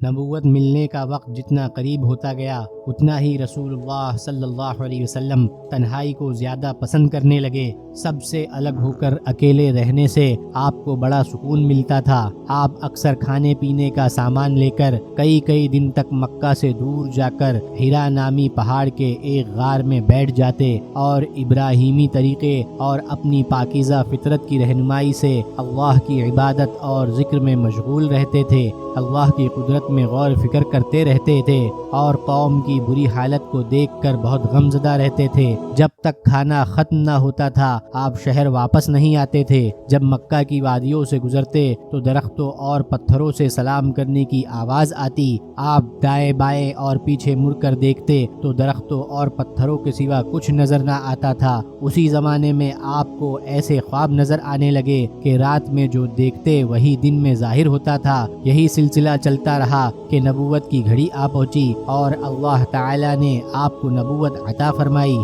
نبوت ملنے کا وقت جتنا قریب ہوتا گیا اتنا ہی رسول اللہ صلی اللہ علیہ وسلم تنہائی کو زیادہ پسند کرنے لگے۔ سب سے الگ ہو کر اکیلے رہنے سے آپ کو بڑا سکون ملتا تھا۔ آپ اکثر کھانے پینے کا سامان لے کر کئی دن تک مکہ سے دور جا کر ہیرا نامی پہاڑ کے ایک غار میں بیٹھ جاتے اور ابراہیمی طریقے اور اپنی پاکیزہ فطرت کی رہنمائی سے اللہ کی عبادت اور ذکر میں مشغول رہتے تھے، اللہ کی قدرت میں غور فکر کرتے رہتے تھے اور قوم کی بری حالت کو دیکھ کر بہت غمزدہ رہتے تھے۔ جب تک کھانا ختم نہ ہوتا تھا آپ شہر واپس نہیں آتے تھے۔ جب مکہ کی وادیوں سے گزرتے تو درختوں اور پتھروں سے سلام کرنے کی آواز آتی، آپ دائیں بائیں اور پیچھے مڑ کر دیکھتے تو درختوں اور پتھروں کے سوا کچھ نظر نہ آتا تھا۔ اسی زمانے میں آپ کو ایسے خواب نظر آنے لگے کہ رات میں جو دیکھتے وہی دن میں ظاہر ہوتا تھا۔ یہی سلسلہ چلتا رہا کہ نبوت کی گھڑی آ پہنچی اور اللہ تعالی نے آپ کو نبوت عطا فرمائی۔